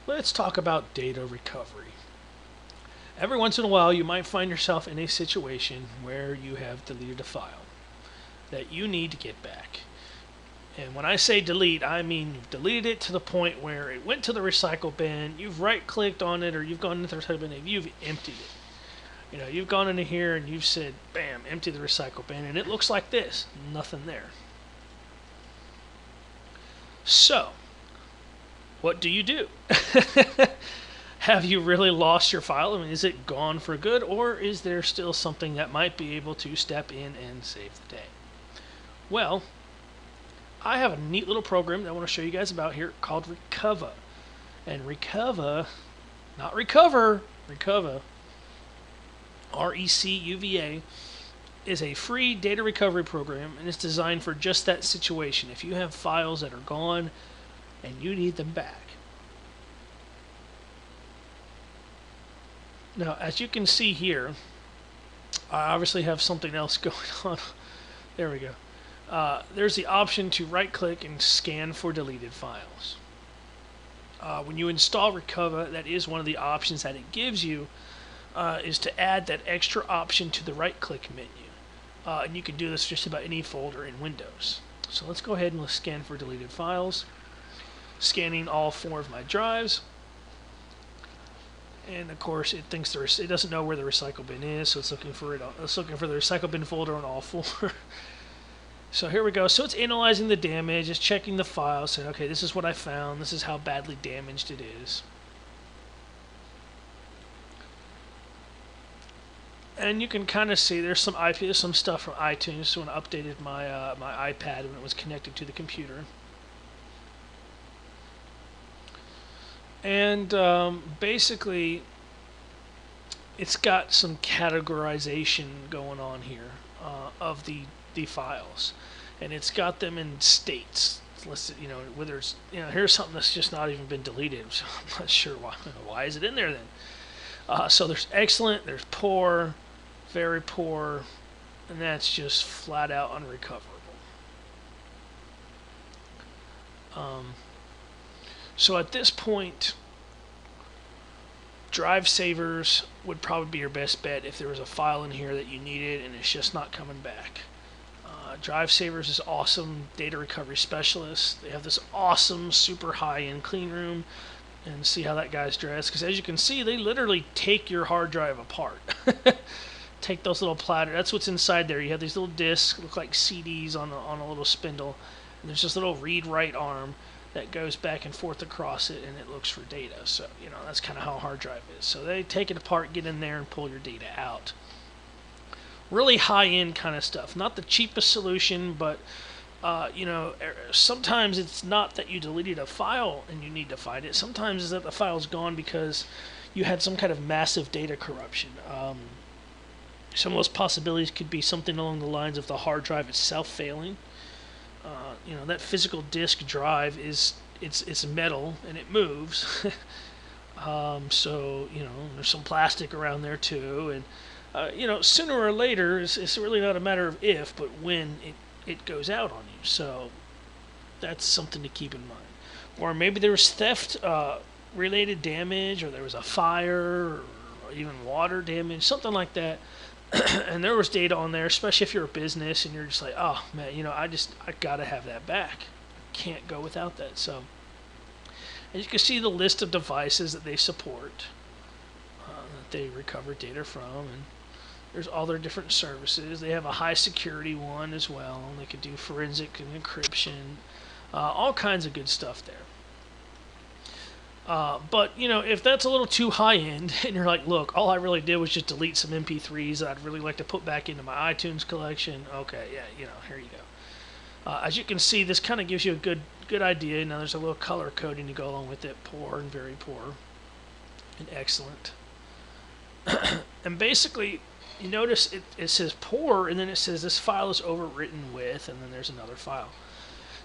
let's talk about data recovery. Every once in a while, you might find yourself in a situation where you have deleted a file that you need to get back. And when I say delete, I mean you've deleted it to the point where it went to the recycle bin, you've right-clicked on it, or you've gone into the recycle bin and you've emptied it. You've gone into here and you've said, bam, empty the recycle bin, and it looks like this. Nothing there. So, what do you do? Have you really lost your file? I mean, is it gone for good, or is there still something that might be able to step in and save the day? Well, I have a neat little program that I want to show you guys about here called Recuva. And Recuva, not recover, Recuva, R-E-C-U-V-A, is a free data recovery program, and it's designed for just that situation. If you have files that are gone and you need them back. Now, as you can see here, I obviously have something else going on. There we go. There's the option to right-click and scan for deleted files. When you install Recuva, that is one of the options that it gives you, is to add that extra option to the right-click menu. And you can do this just about any folder in Windows. So let's go ahead and let's scan for deleted files. Scanning all 4 of my drives. And of course, it thinks it doesn't know where the recycle bin is, so it's looking for it. It's looking for the recycle bin folder on all 4. So here we go. So it's analyzing the damage, it's checking the file, saying, okay, this is what I found. This is how badly damaged it is. And you can kind of see there's some stuff from iTunes. So when I updated my my iPad when it was connected to the computer. And basically, it's got some categorization going on here of the files, and it's got them in states. It's listed, whether it's here's something that's just not even been deleted. So I'm not sure why is it in there then. So there's excellent, there's poor, very poor, and that's just flat out unrecoverable. So at this point, drive savers would probably be your best bet if there was a file in here that you needed and it's just not coming back. Drive savers is awesome data recovery specialist. They have this awesome, super high-end clean room, and see how that guy's dressed. Because as you can see, they literally take your hard drive apart. Take those little platters. That's what's inside there. You have these little discs, look like CDs on a little spindle, and there's this little read-write arm that goes back and forth across it, and it looks for data. So, that's kind of how a hard drive is. So they take it apart, get in there, and pull your data out. Really high-end kind of stuff. Not the cheapest solution, but, sometimes it's not that you deleted a file and you need to find it. Sometimes it's that the file's gone because you had some kind of massive data corruption. Some of those possibilities could be something along the lines of the hard drive itself failing. That physical disk drive it's metal and it moves. So there's some plastic around there too, and sooner or later it's really not a matter of if, but when it goes out on you. So that's something to keep in mind. Or maybe there was theft related damage, or there was a fire, or even water damage, something like that. And there was data on there, especially if you're a business and you're just like, oh man, I gotta have that back. Can't go without that. So, and you can see the list of devices that they support, that they recover data from, and there's all their different services. They have a high security one as well. They could do forensic and encryption, all kinds of good stuff there. But, if that's a little too high-end, and you're like, look, all I really did was just delete some MP3s that I'd really like to put back into my iTunes collection, okay, yeah, here you go. As you can see, this kind of gives you a good idea. Now, there's a little color coding to go along with it, poor and very poor, and excellent. And basically, you notice it says poor, and then it says this file is overwritten with, and then there's another file.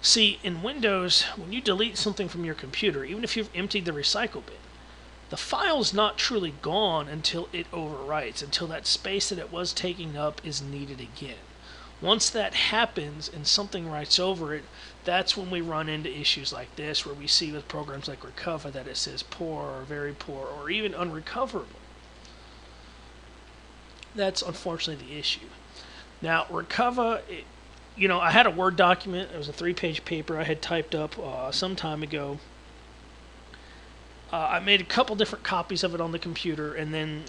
See, in Windows, when you delete something from your computer, even if you've emptied the recycle bin, the file's not truly gone until it overwrites, until that space that it was taking up is needed again. Once that happens and something writes over it, that's when we run into issues like this, where we see with programs like Recuva that it says poor or very poor or even unrecoverable. That's unfortunately the issue. Now, Recuva, I had a Word document. It was a 3-page paper I had typed up some time ago. I made a couple different copies of it on the computer and then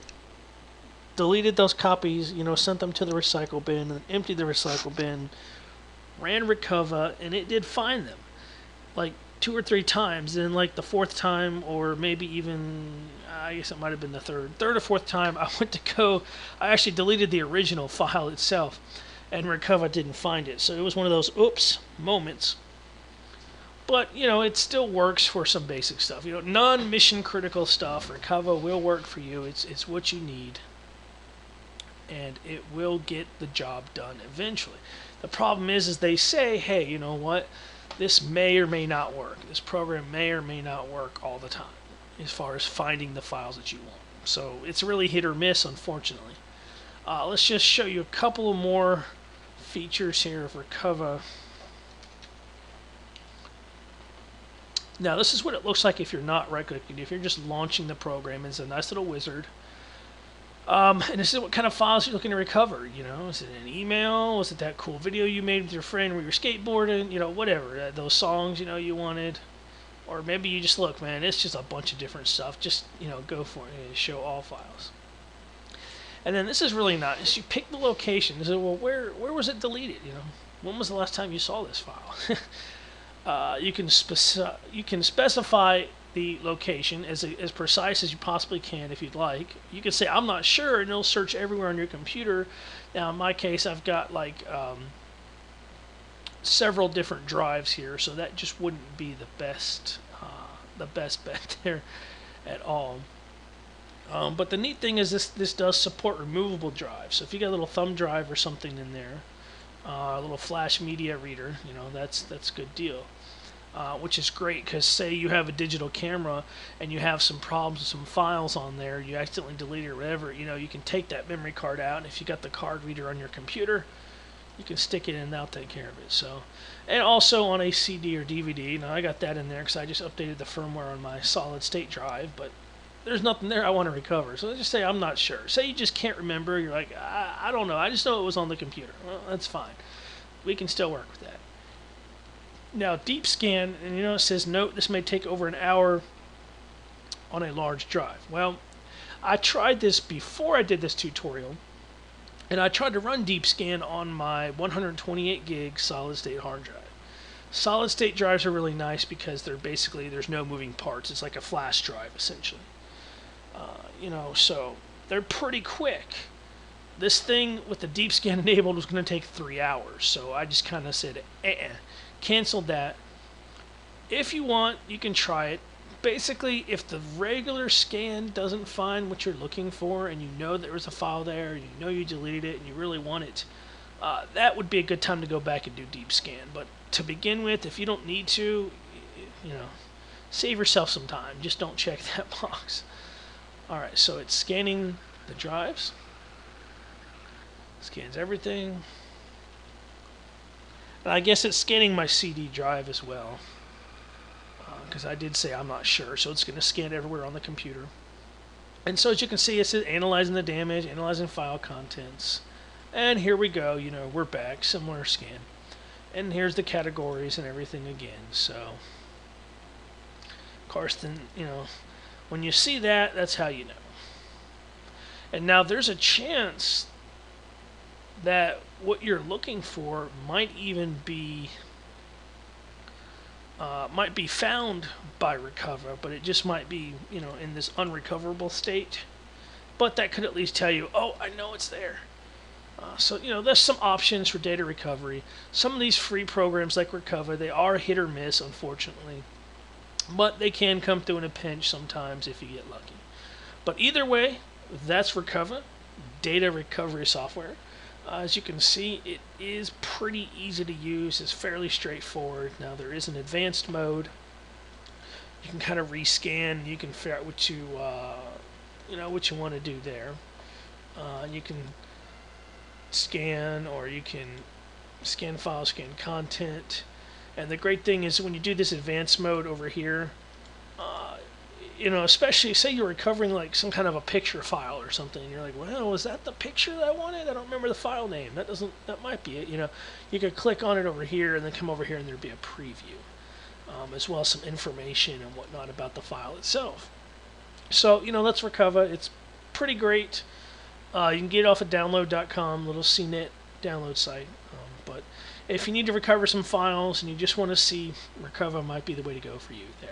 deleted those copies, sent them to the recycle bin, and emptied the recycle bin, ran Recuva, and it did find them. Like 2 or 3 times, and like the 4th time, or maybe even, I guess it might have been the 3rd or 4th time, I actually deleted the original file itself, and Recuva didn't find it. So it was one of those oops moments. But, it still works for some basic stuff. Non-mission critical stuff, Recuva will work for you. It's what you need. And it will get the job done eventually. The problem is they say, hey, you know what? This may or may not work. This program may or may not work all the time as far as finding the files that you want. So it's really hit or miss, unfortunately. Let's just show you a couple of more features here of Recuva. Now, this is what it looks like if you're not right-clicking. If you're just launching the program, it's a nice little wizard. And this is what kind of files you're looking to recover. Is it an email? Was it that cool video you made with your friend where you're skateboarding? Whatever. Those songs, you wanted. Or maybe you just look, man, it's just a bunch of different stuff. Just, go for it. Show all files. And then this is really nice. You pick the location. You say, well, where was it deleted? When was the last time you saw this file? You can specify the location as precise as you possibly can if you'd like. You can say, I'm not sure, and it'll search everywhere on your computer. Now, in my case, I've got several different drives here, so that just wouldn't be the best bet there at all. But the neat thing is this does support removable drives. So if you got a little thumb drive or something in there, a little flash media reader, that's a good deal. Which is great because say you have a digital camera and you have some problems with some files on there, you accidentally delete it or whatever, you can take that memory card out, and if you got the card reader on your computer, you can stick it in and that'll take care of it. So, and also on a CD or DVD. Now I got that in there because I just updated the firmware on my solid state drive, but there's nothing there I want to recover. So let's just say I'm not sure. Say you just can't remember, you're like, I don't know, I just know it was on the computer. Well, that's fine. We can still work with that. Now, deep scan, and it says, note, this may take over an hour on a large drive. Well, I tried this before I did this tutorial, and I tried to run deep scan on my 128 gig solid state hard drive. Solid state drives are really nice because there's no moving parts. It's like a flash drive, essentially. So they're pretty quick. This thing with the deep scan enabled was going to take 3 hours, so I just kind of said, canceled that. If you want, you can try it. Basically, if the regular scan doesn't find what you're looking for, and you know there was a file there, and you know you deleted it, and you really want it, that would be a good time to go back and do deep scan. But to begin with, if you don't need to, save yourself some time. Just don't check that box. Alright, so it's scanning the drives. Scans everything. And I guess it's scanning my CD drive as well. Because I did say I'm not sure. So it's going to scan everywhere on the computer. And so as you can see, it says analyzing the damage, analyzing file contents. And here we go. We're back. Similar scan. And here's the categories and everything again. So, of course, then, when you see that, that's how you know. And now there's a chance that what you're looking for might even be found by Recuva, but it just might be in this unrecoverable state. But that could at least tell you, oh, I know it's there. So there's some options for data recovery. Some of these free programs like Recuva, they are hit or miss, unfortunately, but they can come through in a pinch sometimes if you get lucky. But either way, that's Recuva, data recovery software. As you can see, it is pretty easy to use. It's fairly straightforward. Now, there is an advanced mode. You can kind of rescan. You can figure out what you want to do there. You can scan, or you can scan file, scan content. And the great thing is when you do this advanced mode over here, you know, especially say you're recovering like some kind of a picture file or something, and you're like, well, was that the picture that I wanted? I don't remember the file name. That might be it. You know, you could click on it over here and then come over here and there'd be a preview, as well as some information and whatnot about the file itself. So, you know, that's Recuva. It's pretty great. You can get it off of download.com, little CNET download site. But if you need to recover some files and you just want to see, Recuva might be the way to go for you there.